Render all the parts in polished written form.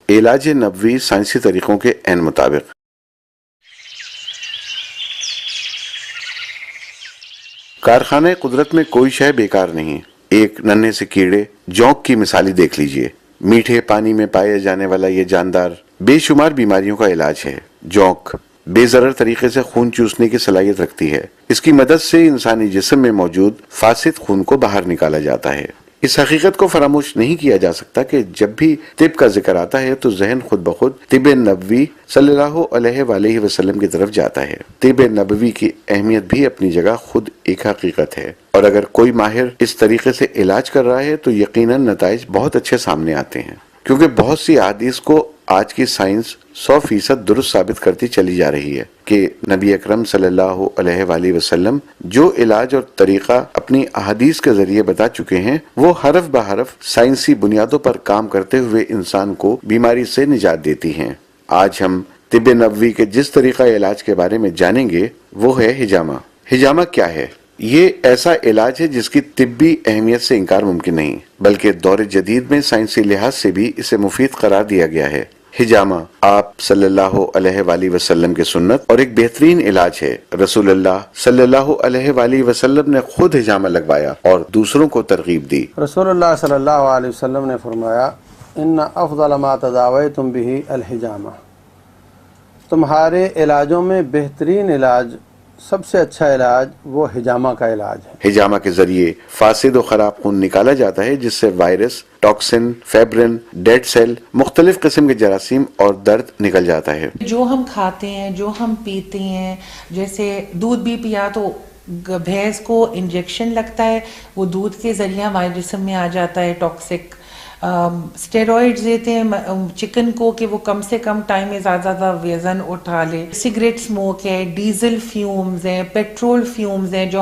علاج نبوی سائنسی طریقوں کے عین مطابق۔ کارخانہ قدرت میں کوئی شے بیکار نہیں۔ ایک ننھے سے کیڑے جونک کی مثالی دیکھ لیجئے۔ میٹھے پانی میں پائے جانے والا یہ جاندار بے شمار بیماریوں کا علاج ہے۔ جونک بے ضرر طریقے سے خون چوسنے کی صلاحیت رکھتی ہے۔ اس کی مدد سے انسانی جسم میں موجود فاسد خون کو باہر نکالا جاتا ہے۔ اس حقیقت کو فراموش نہیں کیا جا سکتا کہ جب بھی طب کا ذکر آتا ہے تو ذہن خود بخود طب نبوی صلی اللہ علیہ وآلہ وسلم کی طرف جاتا ہے۔ طب نبوی کی اہمیت بھی اپنی جگہ خود ایک حقیقت ہے، اور اگر کوئی ماہر اس طریقے سے علاج کر رہا ہے تو یقیناً نتائج بہت اچھے سامنے آتے ہیں، کیونکہ بہت سی احادیث کو آج کی سائنس 100% درست ثابت کرتی چلی جا رہی ہے کہ نبی اکرم صلی اللہ علیہ وآلہ وسلم جو علاج اور طریقہ اپنی احادیث کے ذریعے بتا چکے ہیں وہ حرف بحرف سائنسی بنیادوں پر کام کرتے ہوئے انسان کو بیماری سے نجات دیتی ہیں۔ آج ہم طب نبوی کے جس طریقہ علاج کے بارے میں جانیں گے وہ ہے حجامہ۔ حجامہ کیا ہے؟ یہ ایسا علاج ہے جس کی طبی اہمیت سے انکار ممکن نہیں، بلکہ دور جدید میں سائنسی لحاظ سے بھی اسے مفید قرار دیا گیا ہے۔ حجامہ آپ صلی اللہ علیہ وآلہ وسلم کی سنت اور ایک بہترین علاج ہے۔ رسول اللہ صلی اللہ علیہ وآلہ وسلم نے خود حجامہ لگوایا اور دوسروں کو ترغیب دی۔ رسول اللہ صلی اللہ علیہ وسلم نے فرمایا ان افضل ما تداویتم به الحجامہ، تمہارے علاجوں میں بہترین علاج، سب سے اچھا علاج وہ حجامہ کا علاج ہے۔ حجامہ کے ذریعے فاسد و خراب خون نکالا جاتا ہے جس سے وائرس، ٹاکسن، فیبرن، ڈیڈ سیل، مختلف قسم کے جراثیم اور درد نکل جاتا ہے۔ جو ہم کھاتے ہیں، جو ہم پیتے ہیں، جیسے دودھ بھی پیا تو بھینس کو انجیکشن لگتا ہے، وہ دودھ کے ذریعے ہمارے جسم میں آ جاتا ہے ٹاکسک۔ اسٹیرائڈز دیتے ہیں چکن کو کہ وہ کم سے کم ٹائم میں زیادہ زیادہ وزن اٹھا لے۔ سگریٹ اسموک ہے، ڈیزل فیومز ہیں، پیٹرول فیومز ہیں جو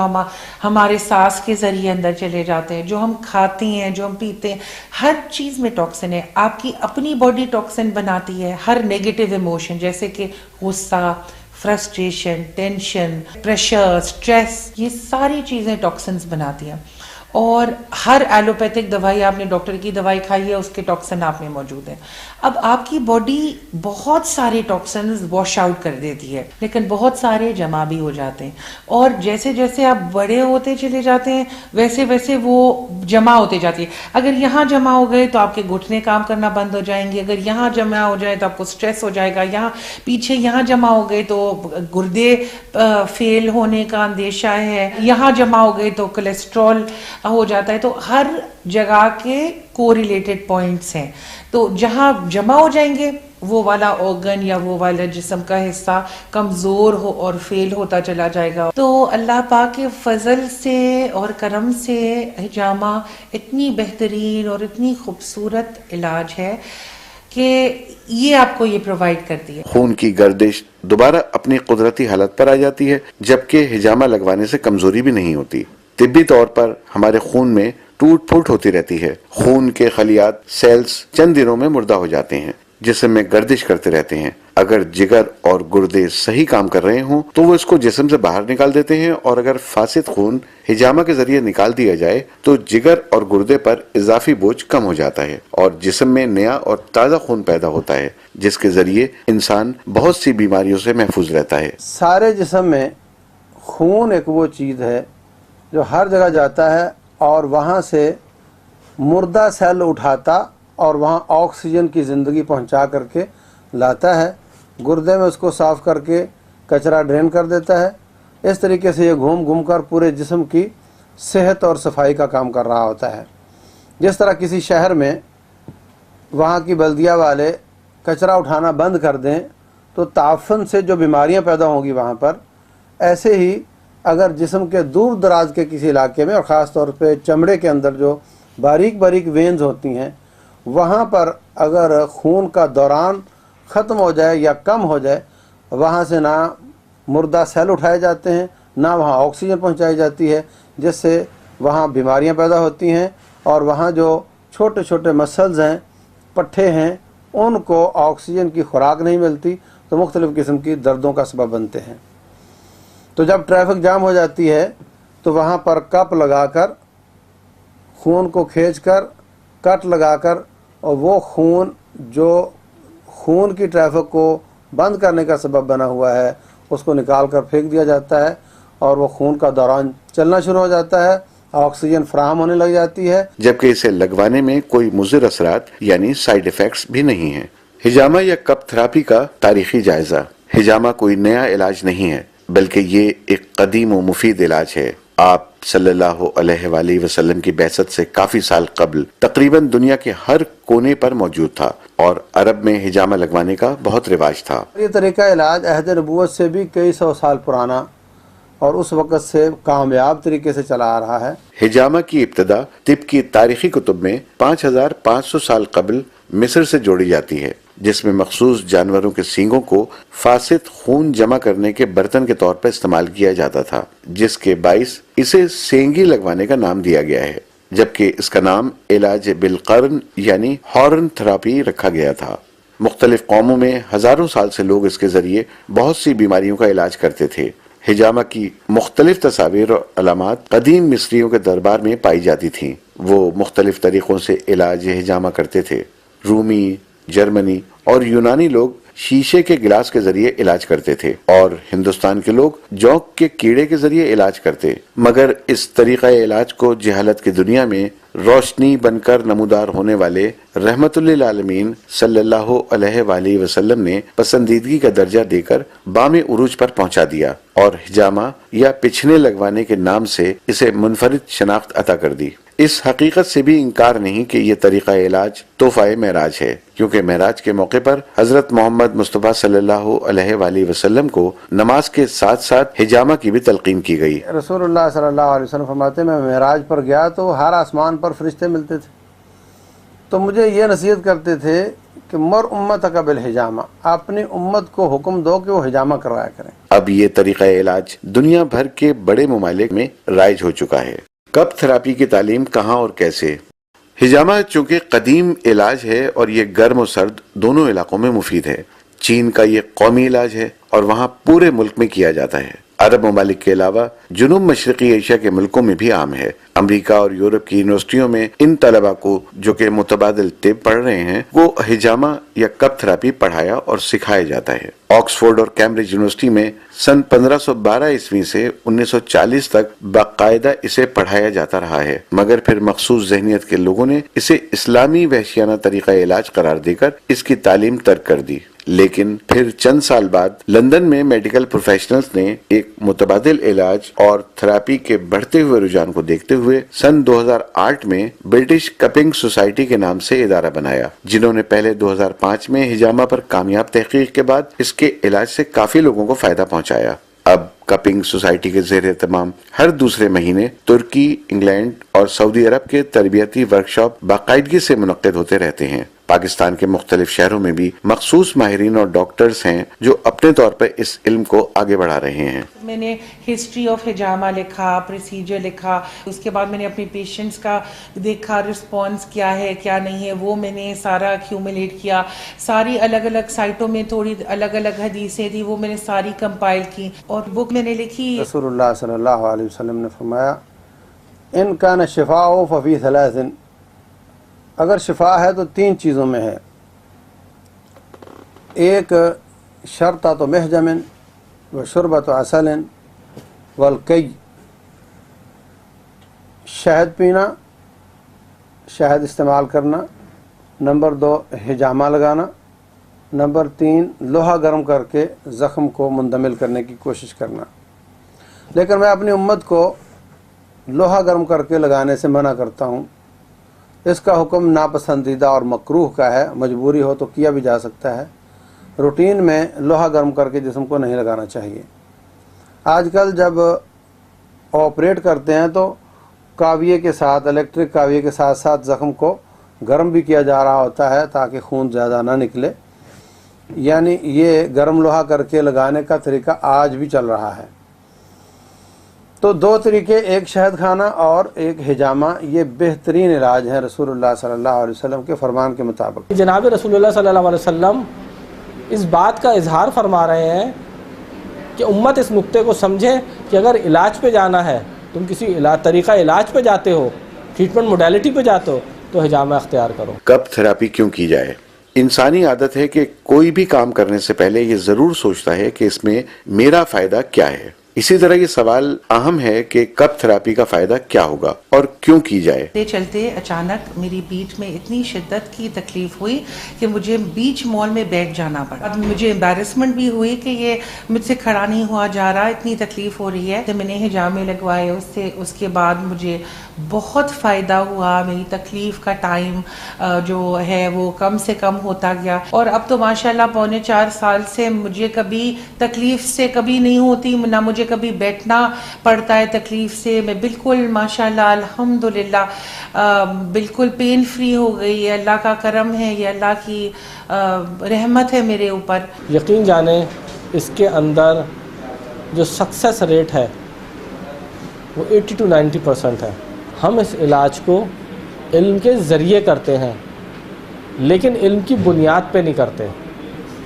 ہمارے سانس کے ذریعے اندر چلے جاتے ہیں، جو ہم کھاتے ہیں، جو ہم پیتے ہیں، ہر چیز میں ٹاکسن ہے۔ آپ کی اپنی باڈی ٹاکسن بناتی ہے، ہر نیگیٹو ایموشن جیسے کہ غصہ، فرسٹریشن، ٹینشن، پریشر، سٹریس، یہ ساری چیزیں ٹاکسنز بناتی ہیں۔ اور ہر ایلوپیتھک دوائی، آپ نے ڈاکٹر کی دوائی کھائی ہے، اس کے ٹاکسن آپ میں موجود ہیں۔ اب آپ کی باڈی بہت سارے ٹاکسنز واش آؤٹ کر دیتی ہے، لیکن بہت سارے جمع بھی ہو جاتے ہیں، اور جیسے جیسے آپ بڑے ہوتے چلے جاتے ہیں ویسے ویسے وہ جمع ہوتے جاتی ہے۔ اگر یہاں جمع ہو گئے تو آپ کے گھٹنے کام کرنا بند ہو جائیں گے، اگر یہاں جمع ہو جائے تو آپ کو سٹریس ہو جائے گا، یہاں پیچھے یہاں جمع ہو گئے تو گردے فیل ہونے کا اندیشہ ہے، یہاں جمع ہو گئے تو کولیسٹرول ہو جاتا ہے۔ تو ہر جگہ کے کو ریلیٹڈ پوائنٹس ہیں، تو جہاں جمع ہو جائیں گے وہ والا آرگن یا وہ والا جسم کا حصہ کمزور ہو اور فیل ہوتا چلا جائے گا۔ تو اللہ پاک کے فضل سے اور کرم سے حجامہ اتنی بہترین اور اتنی خوبصورت علاج ہے کہ یہ آپ کو یہ پرووائڈ کرتی ہے۔ خون کی گردش دوبارہ اپنی قدرتی حالت پر آ جاتی ہے، جبکہ حجامہ لگوانے سے کمزوری بھی نہیں ہوتی۔ طبی طور پر ہمارے خون میں ٹوٹ پھوٹ ہوتی رہتی ہے، خون کے خلیات، سیلز چند دنوں میں مردہ ہو جاتے ہیں، جسم میں گردش کرتے رہتے ہیں۔ اگر جگر اور گردے صحیح کام کر رہے ہوں تو وہ اس کو جسم سے باہر نکال دیتے ہیں، اور اگر فاسد خون حجامہ کے ذریعے نکال دیا جائے تو جگر اور گردے پر اضافی بوجھ کم ہو جاتا ہے اور جسم میں نیا اور تازہ خون پیدا ہوتا ہے، جس کے ذریعے انسان بہت سی بیماریوں سے محفوظ رہتا ہے۔ سارے جسم میں خون ایک وہ چیز ہے جو ہر جگہ جاتا ہے اور وہاں سے مردہ سیل اٹھاتا اور وہاں آکسیجن کی زندگی پہنچا کر کے لاتا ہے، گردے میں اس کو صاف کر کے کچرا ڈرین کر دیتا ہے۔ اس طریقے سے یہ گھوم گھوم کر پورے جسم کی صحت اور صفائی کا کام کر رہا ہوتا ہے۔ جس طرح کسی شہر میں وہاں کی بلدیہ والے کچرا اٹھانا بند کر دیں تو تعفن سے جو بیماریاں پیدا ہوں گی وہاں پر، ایسے ہی اگر جسم کے دور دراز کے کسی علاقے میں اور خاص طور پہ چمڑے کے اندر جو باریک باریک وینز ہوتی ہیں، وہاں پر اگر خون کا دوران ختم ہو جائے یا کم ہو جائے، وہاں سے نہ مردہ سیل اٹھائے جاتے ہیں، نہ وہاں آکسیجن پہنچائی جاتی ہے، جس سے وہاں بیماریاں پیدا ہوتی ہیں، اور وہاں جو چھوٹے چھوٹے مسلز ہیں، پٹھے ہیں، ان کو آکسیجن کی خوراک نہیں ملتی تو مختلف قسم کی دردوں کا سبب بنتے ہیں۔ تو جب ٹریفک جام ہو جاتی ہے تو وہاں پر کپ لگا کر خون کو کھینچ کر کٹ لگا کر، اور وہ خون جو خون کی ٹریفک کو بند کرنے کا سبب بنا ہوا ہے اس کو نکال کر پھینک دیا جاتا ہے اور وہ خون کا دوران چلنا شروع ہو جاتا ہے، آکسیجن فراہم ہونے لگ جاتی ہے، جبکہ اسے لگوانے میں کوئی مضر اثرات یعنی سائیڈ ایفیکٹس بھی نہیں ہیں۔ ہجامہ یا کپ تھراپی کا تاریخی جائزہ۔ ہجامہ کوئی نیا علاج نہیں ہے بلکہ یہ ایک قدیم و مفید علاج ہے۔ آپ صلی اللہ علیہ وآلہ وسلم کی بعثت سے کافی سال قبل تقریباً دنیا کے ہر کونے پر موجود تھا اور عرب میں ہجامہ لگوانے کا بہت رواج تھا۔ یہ طریقہ علاج عہد نبوت سے بھی کئی سو سال پرانا اور اس وقت سے کامیاب طریقے سے چلا آ رہا ہے۔ ہجامہ کی ابتدا طب کی تاریخی کتب میں 5500 سال قبل مصر سے جوڑی جاتی ہے، جس میں مخصوص جانوروں کے سینگوں کو فاسد خون جمع کرنے کے برتن کے طور پر استعمال کیا جاتا تھا، جس کے باعث اسے سینگی لگوانے کا نام دیا گیا ہے، جبکہ اس کا نام علاج بالقرن یعنی ہارن تھراپی رکھا گیا تھا۔ مختلف قوموں میں ہزاروں سال سے لوگ اس کے ذریعے بہت سی بیماریوں کا علاج کرتے تھے۔ ہجامہ کی مختلف تصاویر اور علامات قدیم مصریوں کے دربار میں پائی جاتی تھیں۔ وہ مختلف طریقوں سے علاج ہجامہ کرتے تھے۔ رومی، جرمنی اور یونانی لوگ شیشے کے گلاس کے ذریعے علاج کرتے تھے اور ہندوستان کے لوگ جونک کے کیڑے کے ذریعے علاج کرتے، مگر اس طریقہ علاج کو جہالت کی دنیا میں روشنی بن کر نمودار ہونے والے رحمت للعالمین صلی اللہ علیہ وآلہ وسلم نے پسندیدگی کا درجہ دے کر بام عروج پر پہنچا دیا اور ہجامہ یا پچھنے لگوانے کے نام سے اسے منفرد شناخت عطا کر دی۔ اس حقیقت سے بھی انکار نہیں کہ یہ طریقہ علاج تحفہ معراج ہے، کیونکہ معراج کے موقع پر حضرت محمد مصطفیٰ صلی اللہ علیہ وآلہ وسلم کو نماز کے ساتھ ساتھ ہجامہ کی بھی تلقین کی گئی۔ رسول اللہ صلی اللہ علیہ وسلم فرماتے ہیں میں معراج پر گیا تو ہر آسمان پر فرشتے ملتے تھے، تو مجھے یہ نصیحت کرتے تھے کہ مر امتک بالحجامہ، اپنی امت کو حکم دو کہ وہ حجامہ کروایا کریں۔ اب یہ طریقہ علاج دنیا بھر کے بڑے ممالک میں رائج ہو چکا ہے۔ کپ تھراپی کی تعلیم کہاں اور کیسے؟ ہجامہ چونکہ قدیم علاج ہے اور یہ گرم و سرد دونوں علاقوں میں مفید ہے۔ چین کا یہ قومی علاج ہے اور وہاں پورے ملک میں کیا جاتا ہے۔ عرب ممالک کے علاوہ جنوب مشرقی ایشیا کے ملکوں میں بھی عام ہے۔ امریکہ اور یورپ کی یونیورسٹیوں میں ان طلباء کو جو کہ متبادل طب پڑھ رہے ہیں وہ ہجامہ یا کپ تھراپی پڑھایا اور سکھایا جاتا ہے۔ آکسفورڈ اور کیمبرج یونیورسٹی میں سن 1512 عیسوی سے 1940 تک باقاعدہ اسے پڑھایا جاتا رہا ہے، مگر پھر مخصوص ذہنیت کے لوگوں نے اسے اسلامی وحشیانہ طریقہ علاج قرار دے کر اس کی تعلیم ترک کر دی۔ لیکن پھر چند سال بعد لندن میں میڈیکل پروفیشنلز نے ایک متبادل علاج اور تھراپی کے بڑھتے ہوئے رجحان کو دیکھتے ہوئے سن 2008 میں برٹش کپنگ سوسائٹی کے نام سے ادارہ بنایا، جنہوں نے پہلے 2005 میں ہجامہ پر کامیاب تحقیق کے بعد اس کے علاج سے کافی لوگوں کو فائدہ پہنچایا۔ اب کپنگ سوسائٹی کے زیر اہتمام ہر دوسرے مہینے ترکی، انگلینڈ اور سعودی عرب کے تربیتی ورکشاپ باقاعدگی سے منعقد ہوتے رہتے ہیں۔ پاکستان کے مختلف شہروں میں بھی مخصوص ماہرین اور ڈاکٹرز ہیں جو اپنے طور پر اس علم کو آگے بڑھا رہے ہیں۔ میں نے ہسٹری آف ہجامہ لکھا، پروسیجر لکھا، اس کے بعد میں نے اپنے پیشنٹس کا دیکھا رسپانس کیا ہے کیا نہیں ہے، وہ میں نے سارا ایکیومولیٹ کیا۔ ساری الگ الگ سائٹوں میں تھوڑی الگ الگ حدیثیں تھیں، وہ میں نے ساری کمپائل کی اور بک میں نے لکھی۔ رسول اللہ صلی اللہ علیہ وسلم نے فرمایا ان کان الشفاء ففی ثلاث، اگر شفا ہے تو تین چیزوں میں ہے، ایک شرطۃ محجم وشربۃ عسل والکی، شہد پینا، شہد استعمال کرنا، نمبر 2 ہجامہ لگانا، نمبر 3 لوہا گرم کر کے زخم کو مندمل کرنے کی کوشش کرنا۔ لیکن میں اپنی امت کو لوہا گرم کر کے لگانے سے منع کرتا ہوں۔ اس کا حکم ناپسندیدہ اور مکروہ کا ہے، مجبوری ہو تو کیا بھی جا سکتا ہے، روٹین میں لوہا گرم کر کے جسم کو نہیں لگانا چاہیے۔ آج کل جب آپریٹ کرتے ہیں تو کاویے کے ساتھ، الیکٹرک کاویے کے ساتھ ساتھ زخم کو گرم بھی کیا جا رہا ہوتا ہے تاکہ خون زیادہ نہ نکلے، یعنی یہ گرم لوہا کر کے لگانے کا طریقہ آج بھی چل رہا ہے۔ تو 2 طریقے، ایک شہد کھانا اور ایک ہجامہ، یہ بہترین علاج ہے رسول اللہ صلی اللہ علیہ وسلم کے فرمان کے مطابق۔ جناب رسول اللہ صلی اللہ علیہ وسلم اس بات کا اظہار فرما رہے ہیں کہ امت اس نقطے کو سمجھے کہ اگر علاج پہ جانا ہے، تم کسی طریقہ علاج پہ جاتے ہو، ٹریٹمنٹ موڈیلٹی پہ جاتے ہو، تو ہجامہ اختیار کرو۔ کپ تھراپی کیوں کی جائے؟ انسانی عادت ہے کہ کوئی بھی کام کرنے سے پہلے یہ ضرور سوچتا ہے کہ اس میں میرا فائدہ کیا ہے. اسی طرح یہ سوال اہم ہے کہ کب تھراپی کا فائدہ کیا ہوگا اور کیوں کی جائے. چلتے اچانک میری پیٹھ میں اتنی شدت کی تکلیف ہوئی کہ مجھے بیچ مال میں بیٹھ جانا پڑا. اب مجھے امبیرسمنٹ بھی ہوئی کہ یہ مجھ سے کھڑا نہیں ہوا جا رہا, اتنی تکلیف ہو رہی ہے. تو میں نے حجامے لگوائے, اس کے بعد مجھے بہت فائدہ ہوا. میری تکلیف کا ٹائم جو ہے وہ کم سے کم ہوتا گیا, اور اب تو ماشاءاللہ 3.25 سال سے مجھے کبھی تکلیف سے کبھی نہیں ہوتی, نہ مجھے کبھی بیٹھنا پڑتا ہے تکلیف سے. میں بالکل ماشاءاللہ الحمدللہ بالکل پین فری ہو گئی. یہ اللہ کا کرم ہے, یہ اللہ کی رحمت ہے میرے اوپر. یقین جانیں اس کے اندر جو سکسیس ریٹ ہے وہ 80 to 90% ہے. ہم اس علاج کو علم کے ذریعے کرتے ہیں, لیکن علم کی بنیاد پہ نہیں کرتے,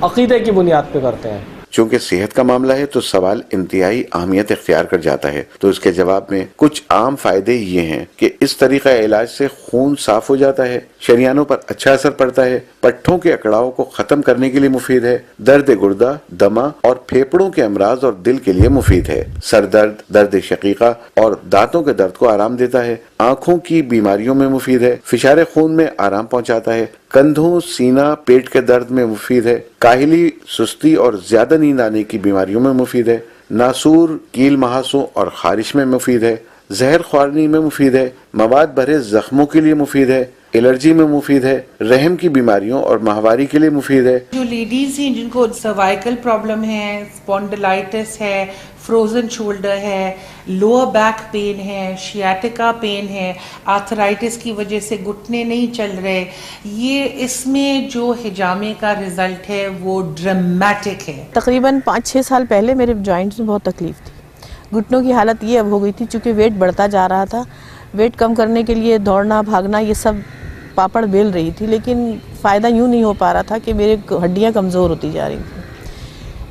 عقیدے کی بنیاد پہ کرتے ہیں. چونکہ صحت کا معاملہ ہے تو سوال انتہائی اہمیت اختیار کر جاتا ہے. تو اس کے جواب میں کچھ عام فائدے یہ ہیں کہ اس طریقہ علاج سے خون صاف ہو جاتا ہے, شریانوں پر اچھا اثر پڑتا ہے, پٹھوں کے اکڑاؤ کو ختم کرنے کے لیے مفید ہے, درد گردہ, دمہ اور پھیپڑوں کے امراض اور دل کے لیے مفید ہے, سر درد, درد شقیقہ اور دانتوں کے درد کو آرام دیتا ہے, آنکھوں کی بیماریوں میں مفید ہے, فشار خون میں آرام پہنچاتا ہے, کندھوں, سینہ, پیٹ کے درد میں مفید ہے, کاہلی, سستی اور زیادہ نیند آنے کی بیماریوں میں مفید ہے, ناسور, کیل مہاسوں اور خارش میں مفید ہے, زہر خوارنی میں مفید ہے, مواد بھرے زخموں کے لیے مفید ہے, الرجی میں مفید ہے, رحم کی بیماریوں اور ماہواری کے لیے مفید ہے. جو لیڈیز ہیں جن کو سروائیکل پرابلم ہے, اسپونڈلائٹس ہے, فروزن شولڈر ہے, لوور بیک پین ہے, شیاٹیکا پین ہے, آرتھرائٹس کی وجہ سے گھٹنے نہیں چل رہے, یہ اس میں جو حجامے کا رزلٹ ہے وہ ڈرامیٹک ہے. تقریباً 5-6 سال پہلے میرے جوائنٹس میں بہت تکلیف تھی. گھٹنوں کی حالت یہ اب ہو گئی تھی, چونکہ ویٹ بڑھتا جا رہا تھا, ویٹ کم کرنے کے لیے دوڑنا بھاگنا یہ سب پاپڑ بیل رہی تھی, لیکن فائدہ یوں نہیں ہو پا رہا تھا کہ میرے ہڈیاں کمزور ہوتی جا رہی تھیں.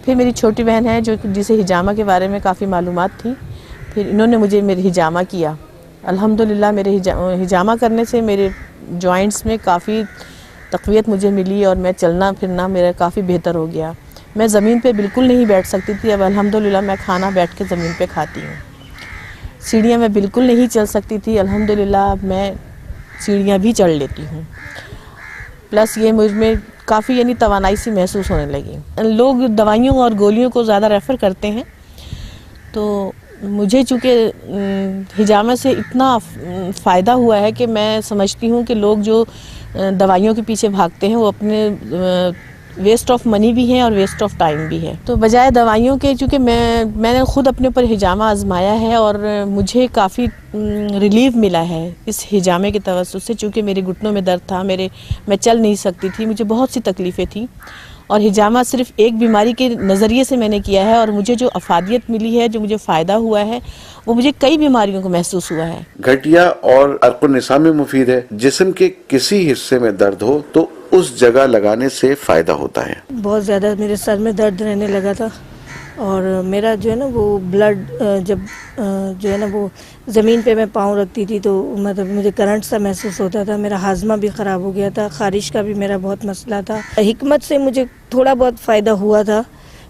پھر میری چھوٹی بہن ہے جسے حجامہ کے بارے میں کافی معلومات تھی, پھر انہوں نے مجھے میری حجامہ کیا. الحمدللہ میرے حجامہ کرنے سے میرے جوائنٹس میں کافی تقویت مجھے ملی اور میں چلنا پھرنا میرا کافی بہتر ہو گیا. میں زمین پہ بالکل نہیں بیٹھ سکتی تھی, اب الحمدللہ میں کھانا بیٹھ کے زمین پہ کھاتی ہوں. سیڑھیاں میں بالکل نہیں چل سکتی تھی, الحمدللہ اب میں سیڑھیاں بھی چڑھ لیتی ہوں. پلس یہ مجھ میں کافی یعنی توانائی سی محسوس ہونے لگی. لوگ دوائیوں اور گولیوں کو زیادہ ریفر کرتے ہیں, تو مجھے چونکہ حجامہ سے اتنا فائدہ ہوا ہے کہ میں سمجھتی ہوں کہ لوگ جو دوائیوں کے پیچھے بھاگتے ہیں وہ اپنے ویسٹ آف منی بھی ہیں اور ویسٹ آف ٹائم بھی ہے. تو بجائے دوائیوں کے, چونکہ میں نے خود اپنے اوپر حجامہ آزمایا ہے اور مجھے کافی ریلیف ملا ہے اس حجامے کے توسط سے. چونکہ میرے گھٹنوں میں درد تھا, میں چل نہیں سکتی تھی, مجھے بہت سی تکلیفیں تھیں, اور حجامہ صرف ایک بیماری کے نظریے سے میں نے کیا ہے, اور مجھے جو افادیت ملی ہے, جو مجھے فائدہ ہوا ہے, وہ مجھے کئی بیماریوں کو محسوس ہوا ہے. گھٹیا اور عرق النساء میں مفید ہے. جسم کے کسی حصے میں درد ہو تو اس جگہ لگانے سے فائدہ ہوتا ہے. بہت زیادہ میرے سر میں درد رہنے لگا تھا, اور میرا جو ہے نا وہ بلڈ جب جو ہے نا وہ زمین پہ میں پاؤں رکھتی تھی تو مطلب مجھے کرنٹ سا محسوس ہوتا تھا. میرا ہاضمہ بھی خراب ہو گیا تھا, خارش کا بھی میرا بہت مسئلہ تھا. حکمت سے مجھے تھوڑا بہت فائدہ ہوا تھا,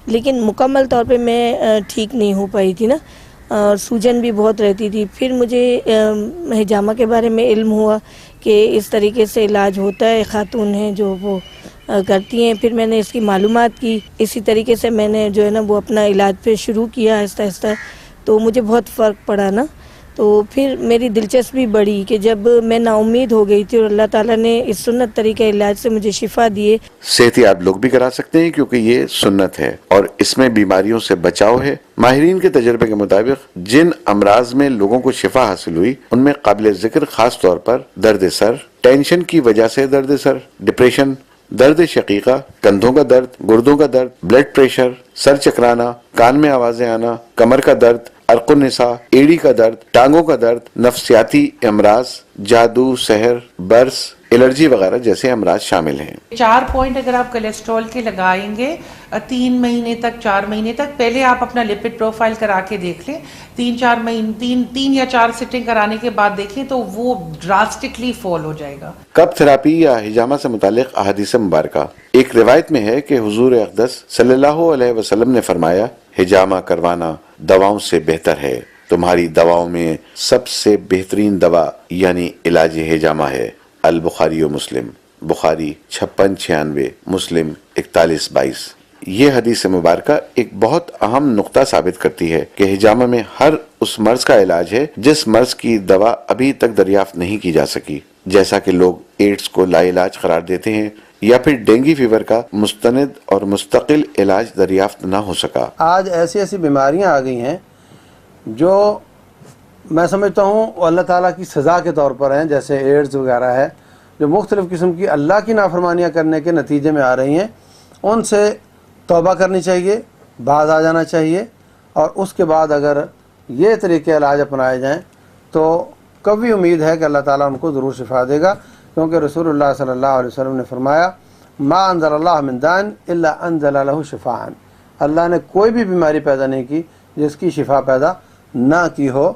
لیکن مکمل طور پہ میں ٹھیک نہیں ہو پائی تھی نا, اور سوجن بھی بہت رہتی تھی. پھر مجھے حجامہ کے بارے میں علم ہوا کہ اس طریقے سے علاج ہوتا ہے, خاتون ہیں جو وہ کرتی ہیں. پھر میں نے اس کی معلومات کی, اسی طریقے سے میں نے جو ہے نا وہ اپنا علاج پہ شروع کیا آہستہ آہستہ, تو مجھے بہت فرق پڑا نا. تو پھر میری دلچسپی بڑھی کہ جب میں نا امید ہو گئی تھی اور اللہ تعالیٰ نے اس سنت طریقہ علاج سے مجھے شفا دیے. صحت یاب لوگ بھی کرا سکتے ہیں کیونکہ یہ سنت ہے اور اس میں بیماریوں سے بچاؤ ہے. ماہرین کے تجربے کے مطابق جن امراض میں لوگوں کو شفا حاصل ہوئی ان میں قابل ذکر خاص طور پر درد سر, ٹینشن کی وجہ سے درد سر, ڈپریشن, درد شقیقہ, کندھوں کا درد, گردوں کا درد, بلڈ پریشر, سر چکرانا, کان میں آوازیں آنا, کمر کا درد, عرق النساء, ایڑی کا درد, ٹانگوں کا درد, نفسیاتی امراض, جادو, سحر, برس, الرجی وغیرہ جیسے امراض شامل ہیں. 4 پوائنٹ اگر آپ کولیسٹرول کے لگائیں گے 3 مہینے تک 4 مہینے تک پہلے آپ اپنا لپڈ پروفائل کرا کے دیکھ لیں, 3-4 مہینے 3 یا 4 سٹنگ کرانے کے بعد دیکھیں تو وہ ڈراسٹکلی فال ہو جائے گا. کپ تھراپی یا ہجامہ سے متعلق احادیث مبارکہ. ایک روایت میں ہے کہ حضور اقدس صلی اللہ علیہ وسلم نے فرمایا, ہجامہ کروانا دواؤں سے بہتر ہے, تمہاری دواؤں میں سب سے بہترین دوا یعنی علاج ہجامہ ہے. البخاری و مسلم, بخاری 5696, مسلم 4122. یہ حدیث مبارکہ ایک بہت اہم نقطہ ثابت کرتی ہے کہ ہجامہ میں ہر اس مرض کا علاج ہے جس مرض کی دوا ابھی تک دریافت نہیں کی جا سکی, جیسا کہ لوگ ایڈز کو لا علاج قرار دیتے ہیں یا پھر ڈینگی فیور کا مستند اور مستقل علاج دریافت نہ ہو سکا. آج ایسی ایسی بیماریاں آ گئی ہیں جو میں سمجھتا ہوں اللہ تعالیٰ کی سزا کے طور پر ہیں, جیسے ایڈز وغیرہ ہے, جو مختلف قسم کی اللہ کی نافرمانیاں کرنے کے نتیجے میں آ رہی ہیں. ان سے توبہ کرنی چاہیے, باز آ جانا چاہیے, اور اس کے بعد اگر یہ طریقے علاج اپنائے جائیں تو کبھی امید ہے کہ اللہ تعالیٰ ان کو ضرور شفا دے گا, کیونکہ رسول اللہ صلی اللہ علیہ وسلم نے فرمایا, ما انزل اللہ من دان الا انزل له شفاء. اللہ نے کوئی بھی بیماری پیدا نہیں کی جس کی شفا پیدا نہ کی ہو.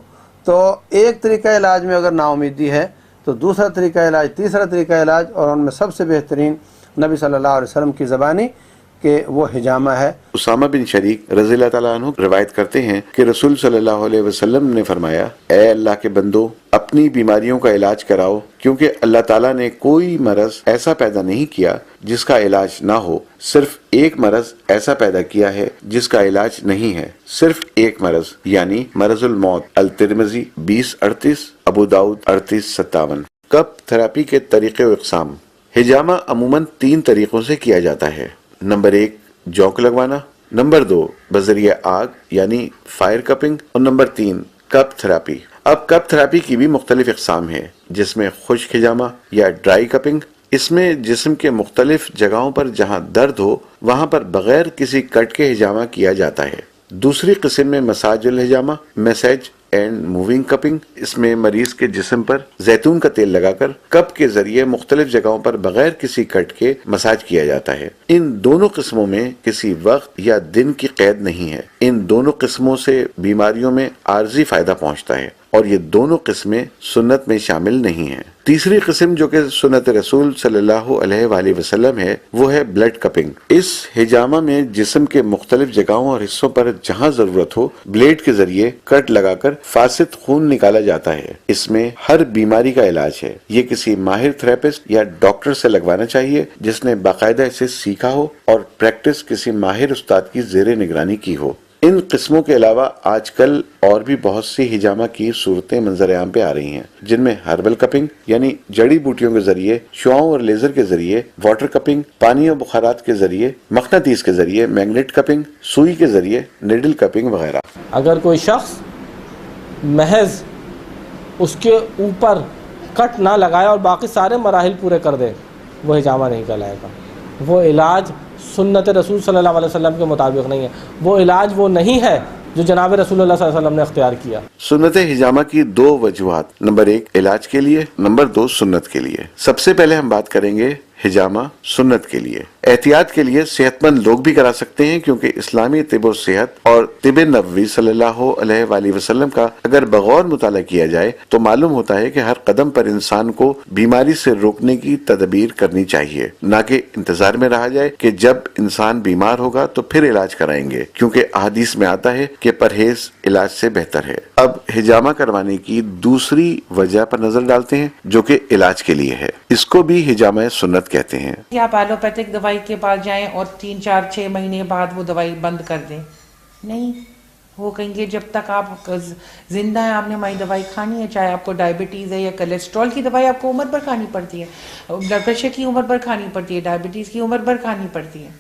تو ایک طریقہ علاج میں اگر نا امیدی ہے تو دوسرا طریقہ علاج, تیسرا طریقہ علاج, اور ان میں سب سے بہترین نبی صلی اللہ علیہ وسلم کی زبانی کہ وہ ہجامہ ہے. اسامہ بن شریک رضی اللہ تعالیٰ عنہ روایت کرتے ہیں کہ رسول صلی اللہ علیہ وسلم نے فرمایا, اے اللہ کے بندو, اپنی بیماریوں کا علاج کراؤ, کیونکہ اللہ تعالیٰ نے کوئی مرض ایسا پیدا نہیں کیا جس کا علاج نہ ہو, صرف ایک مرض ایسا پیدا کیا ہے جس کا علاج نہیں ہے, صرف ایک مرض, یعنی مرض الموت. الترمذی 2038, ابو داؤد 3857. کپ تھراپی کے طریقے و اقسام. ہجامہ عموماً 3 طریقوں سے کیا جاتا ہے. نمبر 1 جوک لگوانا, نمبر 2 بذریعہ آگ یعنی فائر کپنگ, اور نمبر 3 کپ تھراپی. اب کپ تھراپی کی بھی مختلف اقسام ہیں, جس میں خشک ہجامہ یا ڈرائی کپنگ. اس میں جسم کے مختلف جگہوں پر جہاں درد ہو وہاں پر بغیر کسی کٹ کے ہجامہ کیا جاتا ہے. دوسری قسم میں مساج الہجامہ, میسج اینڈ موونگ کپنگ. اس میں مریض کے جسم پر زیتون کا تیل لگا کر کپ کے ذریعے مختلف جگہوں پر بغیر کسی کٹ کے مساج کیا جاتا ہے. ان دونوں قسموں میں کسی وقت یا دن کی قید نہیں ہے. ان دونوں قسموں سے بیماریوں میں عارضی فائدہ پہنچتا ہے, اور یہ دونوں قسمیں سنت میں شامل نہیں ہیں. تیسری قسم جو کہ سنت رسول صلی اللہ علیہ وآلہ وسلم ہے, وہ ہے بلڈ کپنگ. اس ہجامہ میں جسم کے مختلف جگہوں اور حصوں پر جہاں ضرورت ہو بلیڈ کے ذریعے کٹ لگا کر فاسد خون نکالا جاتا ہے. اس میں ہر بیماری کا علاج ہے. یہ کسی ماہر تھراپسٹ یا ڈاکٹر سے لگوانا چاہیے جس نے باقاعدہ اسے سیکھا ہو اور پریکٹس کسی ماہر استاد کی زیر نگرانی کی ہو. ان قسموں کے علاوہ آج کل اور بھی بہت سی ہجامہ کی صورتیں منظر عام پہ آ رہی ہیں, جن میں ہربل کپنگ یعنی جڑی بوٹیوں کے ذریعے, شعاؤں اور لیزر کے ذریعے, واٹر کپنگ پانی اور بخارات کے ذریعے, مقناطیس کے ذریعے, میگنیٹ کپنگ, سوئی کے ذریعے, نیڈل کپنگ وغیرہ. اگر کوئی شخص محض اس کے اوپر کٹ نہ لگائے اور باقی سارے مراحل پورے کر دے, وہ ہجامہ نہیں کہلائے گا. وہ علاج سنت رسول صلی اللہ علیہ وسلم کے مطابق نہیں ہے. وہ علاج وہ نہیں ہے جو جناب رسول اللہ صلی اللہ علیہ وسلم نے اختیار کیا. سنت ہجامہ کی 2 وجوہات, نمبر 1 علاج کے لیے, نمبر 2 سنت کے لیے. سب سے پہلے ہم بات کریں گے ہجامہ سنت کے لیے. احتیاط کے لیے صحت مند لوگ بھی کرا سکتے ہیں, کیونکہ اسلامی طب و صحت اور طب نبوی صلی اللہ علیہ وآلہ وسلم کا اگر بغور مطالعہ کیا جائے تو معلوم ہوتا ہے کہ ہر قدم پر انسان کو بیماری سے روکنے کی تدبیر کرنی چاہیے, نہ کہ انتظار میں رہا جائے کہ جب انسان بیمار ہوگا تو پھر علاج کرائیں گے, کیونکہ احادیث میں آتا ہے کہ پرہیز علاج سے بہتر ہے. اب ہجامہ کروانے کی دوسری وجہ پر نظر ڈالتے ہیں جو کہ علاج کے لیے ہے. اس کو بھی ہجامہ سنت کہتے ہیں. آپ ایلوپیتھک دوائی کے پاس جائیں اور 3-4-6 مہینے بعد وہ دوائی بند کر دیں, نہیں. وہ کہیں گے جب تک آپ زندہ ہیں آپ نے ہماری دوائی کھانی ہے, چاہے آپ کو ڈائبٹیز ہے یا کولیسٹرول کی دوائی آپ کو عمر بھر کھانی پڑتی ہے, بلڈ پریشر کی عمر بھر کھانی پڑتی ہے, ڈائبٹیز کی عمر بھر کھانی پڑتی ہے.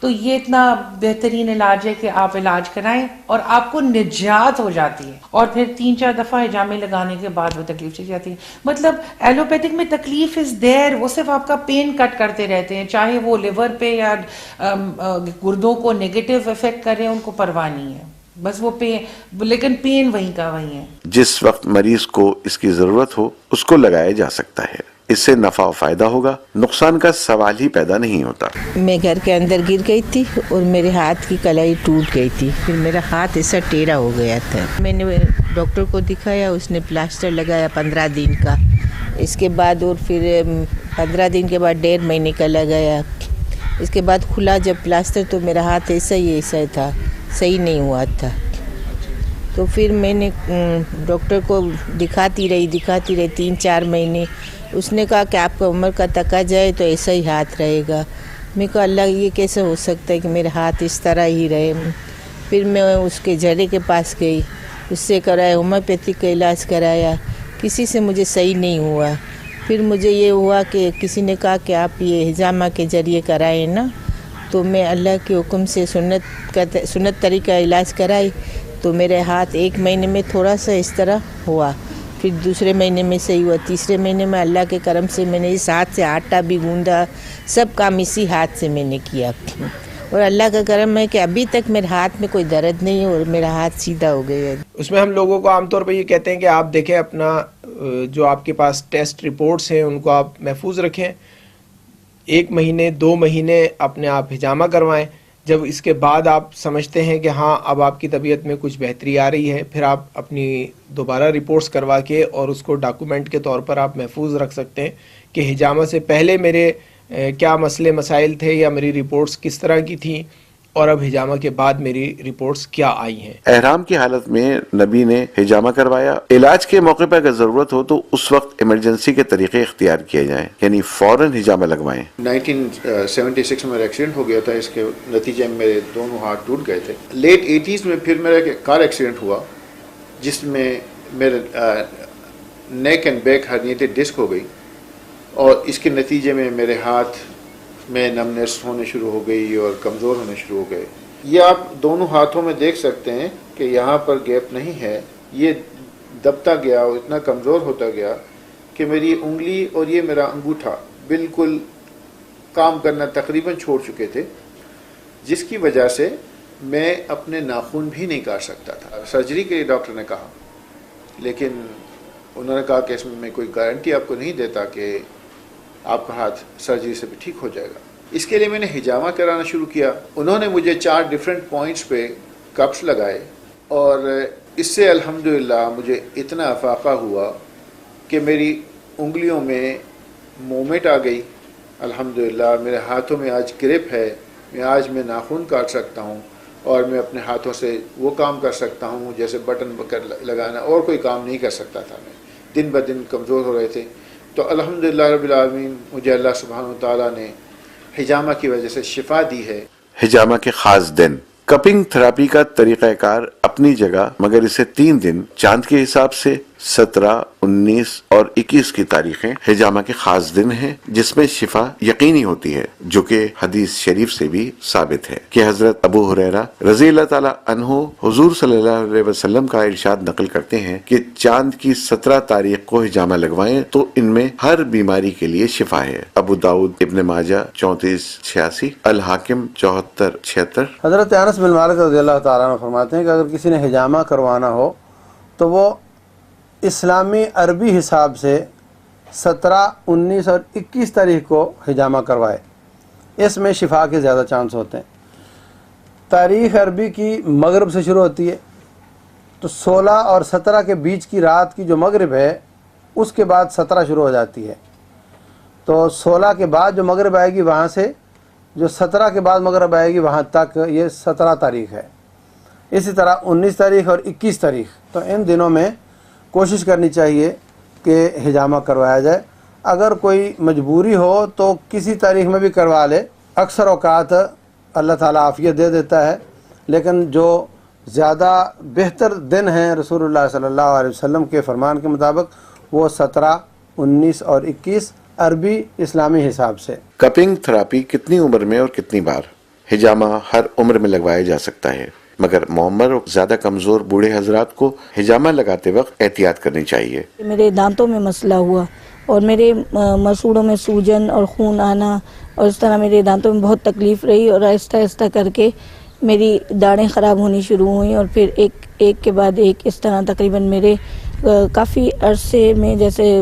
تو یہ اتنا بہترین علاج ہے کہ آپ علاج کرائیں اور آپ کو نجات ہو جاتی ہے, اور پھر 3-4 دفعہ ہجامے لگانے کے بعد وہ تکلیف چلی جاتی ہے. مطلب ایلوپیتھک میں تکلیف از دیر, وہ صرف آپ کا پین کٹ کرتے رہتے ہیں, چاہے وہ لیور پہ یا گردوں کو نیگیٹو افیکٹ کرے, ان کو پرواہ نہیں ہے, بس وہ لیکن پین وہیں کا وہیں ہے. جس وقت مریض کو اس کی ضرورت ہو اس کو لگایا جا سکتا ہے. اس سے نفع و فائدہ ہوگا، نقصان کا سوال ہی پیدا نہیں ہوتا۔ میں گھر کے اندر گر گئی تھی اور میرے ہاتھ کی کلائی ٹوٹ گئی تھی، پھر میرا ہاتھ ایسا ٹیڑھا ہو گیا تھا۔ میں نے ڈاکٹر کو دکھایا، اس نے پلاسٹر لگایا 15 دن کا، اس کے بعد اور پھر 15 دن کے بعد 1.5 مہینے کا لگایا، اس کے بعد کھلا جب پلاسٹر تو میرا ہاتھ ایسا ہی تھا، صحیح نہیں ہوا تھا۔ تو پھر میں نے ڈاکٹر کو دکھاتی رہی 3-4 مہینے۔ اس نے کہا کہ آپ کا عمر کا تقاضا جائے تو ایسا ہی ہاتھ رہے گا۔ میں کہا اللہ یہ کیسے ہو سکتا ہے کہ میرا ہاتھ اس طرح ہی رہے۔ پھر میں اس کے جڑے کے پاس گئی، اس سے کرایا، ہومیوپیتھک کا علاج کرایا، کسی سے مجھے صحیح نہیں ہوا۔ پھر مجھے یہ ہوا کہ کسی نے کہا کہ آپ یہ حجامہ کے ذریعے کرائیں نا، تو میں اللہ کے حکم سے سنت طریقہ علاج کرائی، تو میرے ہاتھ 1 مہینے میں تھوڑا سا اس طرح ہوا، پھر دوسرے مہینے میں صحیح ہوا، تیسرے مہینے میں اللہ کے کرم سے میں نے اس ہاتھ سے آٹا بھی گوندا، سب کام اسی ہاتھ سے میں نے کیا، اور اللہ کا کرم ہے کہ ابھی تک میرے ہاتھ میں کوئی درد نہیں ہے اور میرا ہاتھ سیدھا ہو گیا ہے۔ اس میں ہم لوگوں کو عام طور پہ یہ کہتے ہیں کہ آپ دیکھیں اپنا جو آپ کے پاس ٹیسٹ رپورٹس ہیں ان کو آپ محفوظ رکھیں، 1 مہینے 2 مہینے اپنے آپ حجامہ کروائیں، جب اس کے بعد آپ سمجھتے ہیں کہ ہاں اب آپ کی طبیعت میں کچھ بہتری آ رہی ہے، پھر آپ اپنی دوبارہ رپورٹس کروا کے اور اس کو ڈاکومنٹ کے طور پر آپ محفوظ رکھ سکتے ہیں کہ حجامہ سے پہلے میرے کیا مسئلے مسائل تھے یا میری رپورٹس کس طرح کی تھیں، اور اب حجامہ کے بعد میری رپورٹس کیا آئی ہیں۔ احرام کی حالت میں نبی نے حجامہ کروایا۔ علاج کے موقع پر اگر ضرورت ہو تو اس وقت ایمرجنسی کے طریقے اختیار کیے جائیں، یعنی فوراً حجامہ لگوائیں۔ 1976 میں میرا ایکسیڈنٹ ہو گیا تھا، اس کے نتیجے میں میرے دونوں ہاتھ ٹوٹ گئے تھے۔ لیٹ 80s میں پھر میرا کار ایکسیڈنٹ ہوا جس میں میرے نیک اینڈ بیک ہرنیٹڈ ڈسک ہو گئی، اور اس کے نتیجے میں میرے ہاتھ میں نمنس ہونے شروع ہو گئی اور کمزور ہونے شروع ہو گئے۔ یہ آپ دونوں ہاتھوں میں دیکھ سکتے ہیں کہ یہاں پر گیپ نہیں ہے، یہ دبتا گیا اور اتنا کمزور ہوتا گیا کہ میری انگلی اور یہ میرا انگوٹھا بالکل کام کرنا تقریباً چھوڑ چکے تھے، جس کی وجہ سے میں اپنے ناخن بھی نہیں کاٹ سکتا تھا۔ سرجری کے لیے ڈاکٹر نے کہا، لیکن انہوں نے کہا کہ اس میں کوئی گارنٹی آپ کو نہیں دیتا کہ آپ کا ہاتھ سرجری سے بھی ٹھیک ہو جائے گا۔ اس کے لیے میں نے حجامہ کرانا شروع کیا۔ انہوں نے مجھے 4 ڈیفرنٹ پوائنٹس پہ کپس لگائے، اور اس سے الحمدللہ مجھے اتنا افاقہ ہوا کہ میری انگلیوں میں موومنٹ آ گئی۔ الحمدللہ میرے ہاتھوں میں آج گرپ ہے، آج میں ناخن کاٹ سکتا ہوں، اور میں اپنے ہاتھوں سے وہ کام کر سکتا ہوں جیسے بٹن لگانا، اور کوئی کام نہیں کر سکتا تھا۔ میں دن بہ دن کمزور ہو رہے تھے، تو الحمدللہ رب العالمین مجھے اللہ سبحانہ وتعالیٰ نے حجامہ کی وجہ سے شفا دی ہے۔ حجامہ کے خاص دن۔ کپنگ تھراپی کا طریقہ کار اپنی جگہ، مگر اسے 3 دن چاند کے حساب سے 17، 19 اور 21 کی تاریخیں حجامہ کے خاص دن ہیں، جس میں شفا یقینی ہوتی ہے، جو کہ حدیث شریف سے بھی ثابت ہے کہ حضرت ابو ہریرہ رضی اللہ تعالی عنہ حضور صلی اللہ علیہ وسلم کا ارشاد نقل کرتے ہیں کہ چاند کی 17 تاریخ کو حجامہ لگوائیں تو ان میں ہر بیماری کے لیے شفا ہے۔ ابو داؤد، ابن ماجہ 3486، الحاکم 7476۔ حضرت انس بن مالک رضی اللہ تعالیٰ عنہ فرماتے ہیں کہ اگر کسی نے حجامہ کروانا ہو تو وہ اسلامی عربی حساب سے 17، 19 اور 21 تاریخ کو حجامہ کروائے، اس میں شفا کے زیادہ چانس ہوتے ہیں۔ تاریخ عربی کی مغرب سے شروع ہوتی ہے، تو 16 اور 17 کے بیچ کی رات کی جو مغرب ہے اس کے بعد 17 شروع ہو جاتی ہے، تو 16 کے بعد جو مغرب آئے گی وہاں سے جو 17 کے بعد مغرب آئے گی وہاں تک یہ 17 تاریخ ہے۔ اسی طرح 19 تاریخ اور 21 تاریخ، تو ان دنوں میں کوشش کرنی چاہیے کہ حجامہ کروایا جائے۔ اگر کوئی مجبوری ہو تو کسی تاریخ میں بھی کروا لے، اکثر اوقات اللہ تعالیٰ عافیت دے دیتا ہے، لیکن جو زیادہ بہتر دن ہیں رسول اللہ صلی اللہ علیہ وسلم کے فرمان کے مطابق وہ 17، 19 اور 21 عربی اسلامی حساب سے۔ کپنگ تھراپی کتنی عمر میں اور کتنی بار؟ حجامہ ہر عمر میں لگوایا جا سکتا ہے، مگر معمر اور زیادہ کمزور بوڑھے حضرات کو حجامہ لگاتے وقت احتیاط کرنی چاہیے۔ میرے دانتوں میں مسئلہ ہوا اور میرے مسوڑوں میں سوجن اور خون آنا، اور اس طرح میرے دانتوں میں بہت تکلیف رہی، اور آہستہ آہستہ کر کے میری داڑھیں خراب ہونی شروع ہوئیں، اور پھر ایک کے بعد ایک اس طرح تقریباً میرے کافی عرصے میں جیسے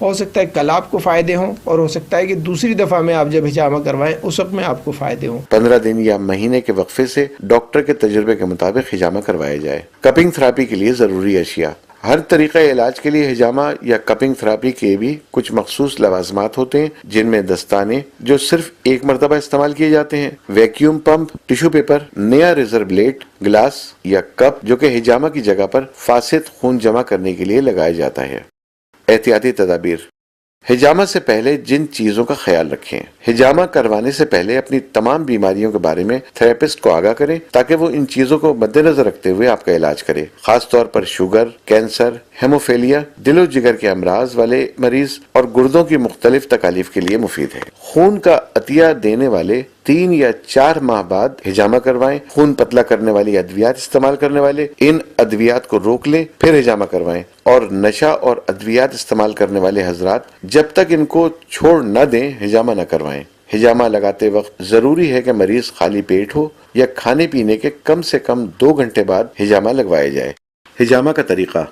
ہو سکتا ہے کل آپ کو فائدے ہوں اور ہو سکتا ہے کہ دوسری دفعہ میں آپ جب حجامہ کروائیں اس وقت میں آپ کو فائدے ہوں. 15 دن یا مہینے کے وقفے سے ڈاکٹر کے تجربے کے مطابق حجامہ کروایا جائے. کپنگ تھراپی کے لیے ضروری اشیاء. ہر طریقہ علاج کے لیے حجامہ یا کپنگ تھراپی کے بھی کچھ مخصوص لوازمات ہوتے ہیں، جن میں دستانے جو صرف ایک مرتبہ استعمال کیے جاتے ہیں، ویکیوم پمپ، ٹیشو پیپر، نیا ریزر بلیڈ، گلاس یا کپ جو کہ حجامہ کی جگہ پر فاسد خون جمع کرنے کے لیے لگایا جاتا ہے. احتیاطی تدابیر. حجامہ سے پہلے جن چیزوں کا خیال رکھیں. حجامہ کروانے سے پہلے اپنی تمام بیماریوں کے بارے میں تھراپسٹ کو آگاہ کریں تاکہ وہ ان چیزوں کو مد نظر رکھتے ہوئے آپ کا علاج کرے. خاص طور پر شوگر، کینسر، ہیموفیلیا، دل و جگر کے امراض والے مریض اور گردوں کی مختلف تکالیف کے لیے مفید ہے. خون کا عطیہ دینے والے 3 یا 4 ماہ بعد حجامہ کروائیں. خون پتلا کرنے والی ادویات استعمال کرنے والے ان ادویات کو روک لیں پھر حجامہ کروائیں، اور نشہ اور ادویات استعمال کرنے والے حضرات جب تک ان کو چھوڑ نہ دیں حجامہ نہ کروائیں. حجامہ لگاتے وقت ضروری ہے کہ مریض خالی پیٹ ہو یا کھانے پینے کے کم سے کم 2 گھنٹے بعد حجامہ لگوایا جائے. حجامہ کا طریقہ.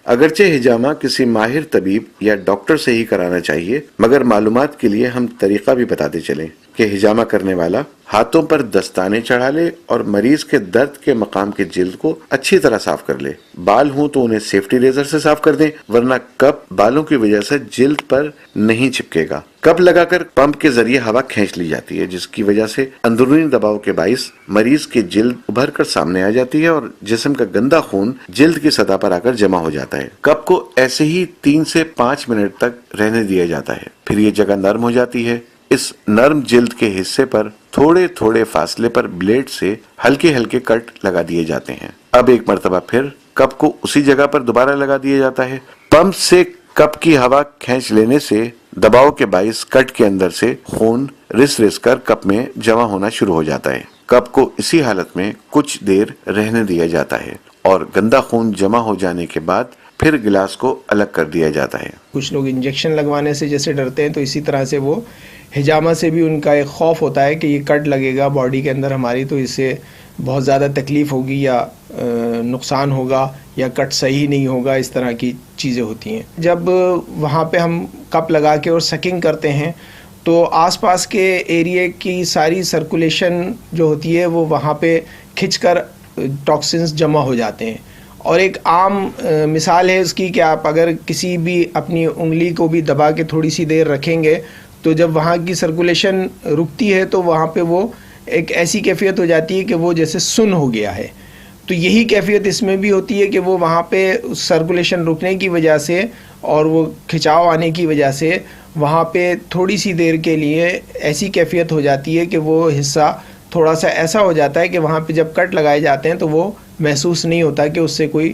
اگرچہ حجامہ کسی ماہر طبیب یا ڈاکٹر سے ہی کرانا چاہیے، مگر معلومات کے لیے ہم طریقہ بھی بتاتے چلیں کہ حجامہ کرنے والا ہاتھوں پر دستانے چڑھا لے اور مریض کے درد کے مقام کے جلد کو اچھی طرح صاف کر لے. بال ہوں تو انہیں سیفٹی ریزر سے صاف کر دیں، ورنہ کپ بالوں کی وجہ سے جلد پر نہیں چپکے گا. کپ لگا کر پمپ کے ذریعے ہوا کھینچ لی جاتی ہے، جس کی وجہ سے اندرونی دباؤ کے باعث مریض کی جلد ابھر کر سامنے آ جاتی ہے اور جسم کا گندا خون جلد کی سطح پر آ کر جمع ہو جاتا ہے. کپ کو ایسے ہی 3 سے 5 منٹ تک رہنے دیا جاتا ہے، پھر یہ جگہ نرم ہو جاتی ہے. اس نرم جلد کے حصے پر تھوڑے تھوڑے فاصلے پر بلیڈ سے ہلکے ہلکے کٹ لگا دیے جاتے ہیں. اب ایک مرتبہ پھر کپ کو اسی جگہ پر دوبارہ لگا دیا جاتا ہے. پمپ سے کپ کی ہوا کھینچ لینے سے دباؤ کے باعث کٹ کے اندر سے خون رس رس کر کپ میں جمع ہونا شروع ہو جاتا ہے. کپ کو اسی حالت میں کچھ دیر رہنے دیا جاتا ہے اور گندا خون جمع ہو جانے کے بعد پھر گلاس کو الگ کر دیا جاتا ہے. کچھ لوگ انجیکشن لگوانے سے جیسے ڈرتے ہیں، تو اسی طرح سے وہ حجامہ سے بھی ان کا ایک خوف ہوتا ہے کہ یہ کٹ لگے گا باڈی کے اندر ہماری، تو اس سے بہت زیادہ تکلیف ہوگی یا نقصان ہوگا یا کٹ صحیح نہیں ہوگا. اس طرح کی چیزیں ہوتی ہیں. جب وہاں پہ ہم کپ لگا کے اور سکنگ کرتے ہیں تو آس پاس کے ایریے کی ساری سرکولیشن جو ہوتی ہے وہ وہاں پہ کھنچ کر ٹاکسنز جمع ہو جاتے ہیں. اور ایک عام مثال ہے اس کی کہ آپ اگر کسی بھی اپنی انگلی کو بھی دبا کے تھوڑی سی دیر رکھیں گے تو جب وہاں کی سرکولیشن رکتی ہے تو وہاں پہ وہ ایک ایسی کیفیت ہو جاتی ہے کہ وہ جیسے سن ہو گیا ہے. تو یہی کیفیت اس میں بھی ہوتی ہے کہ وہ وہاں پہ سرکولیشن رکنے کی وجہ سے اور وہ کھچاؤ آنے کی وجہ سے وہاں پہ تھوڑی سی دیر کے لیے ایسی کیفیت ہو جاتی ہے کہ وہ حصہ تھوڑا سا ایسا ہو جاتا ہے کہ وہاں پہ جب کٹ لگائے جاتے ہیں تو وہ محسوس نہیں ہوتا کہ اس سے کوئی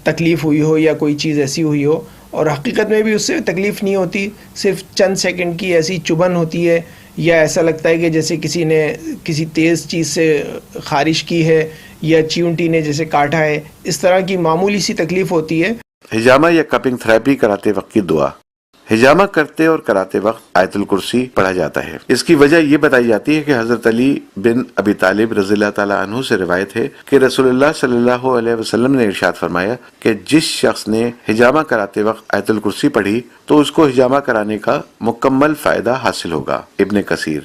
تکلیف ہوئی ہو یا کوئی چیز ایسی ہوئی ہو. اور حقیقت میں بھی اس سے تکلیف نہیں ہوتی، صرف چند سیکنڈ کی ایسی چبھن ہوتی ہے یا ایسا لگتا ہے کہ جیسے کسی نے کسی تیز چیز سے خارش کی ہے یا چیونٹی نے جیسے کاٹا ہے. اس طرح کی معمولی سی تکلیف ہوتی ہے. حجامہ یا کپنگ تھراپی کراتے وقت کی دعا. حجامہ کرتے اور کراتے وقت آیت الکرسی پڑھا جاتا ہے. اس کی وجہ یہ بتائی جاتی ہے کہ حضرت علی بن ابی طالب رضی اللہ تعالیٰ عنہ سے روایت ہے کہ رسول اللہ صلی اللہ علیہ وسلم نے ارشاد فرمایا کہ جس شخص نے حجامہ کراتے وقت آیت الکرسی پڑھی تو اس کو حجامہ کرانے کا مکمل فائدہ حاصل ہوگا. ابن کثیر.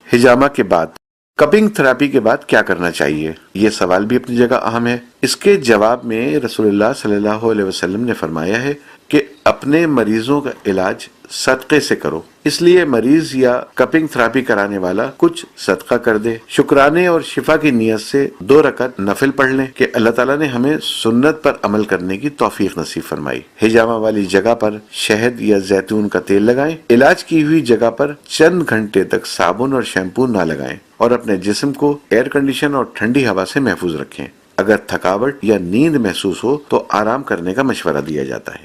حجامہ کے بعد کپنگ تھراپی کے بعد کیا کرنا چاہیے؟ یہ سوال بھی اپنی جگہ اہم ہے. اس کے جواب میں رسول اللہ صلی اللہ علیہ وسلم نے فرمایا ہے کہ اپنے مریضوں کا علاج صدقے سے کرو. اس لیے مریض یا کپنگ تھراپی کرانے والا کچھ صدقہ کر دے. شکرانے اور شفا کی نیت سے 2 رکعت نفل پڑھ لیں کہ اللہ تعالیٰ نے ہمیں سنت پر عمل کرنے کی توفیق نصیب فرمائی. حجامہ والی جگہ پر شہد یا زیتون کا تیل لگائیں. علاج کی ہوئی جگہ پر چند گھنٹے تک صابن اور شیمپو نہ لگائیں اور اپنے جسم کو ایئر کنڈیشن اور ٹھنڈی ہوا سے محفوظ رکھیں. اگر تھکاوٹ یا نیند محسوس ہو تو آرام کرنے کا مشورہ دیا جاتا ہے.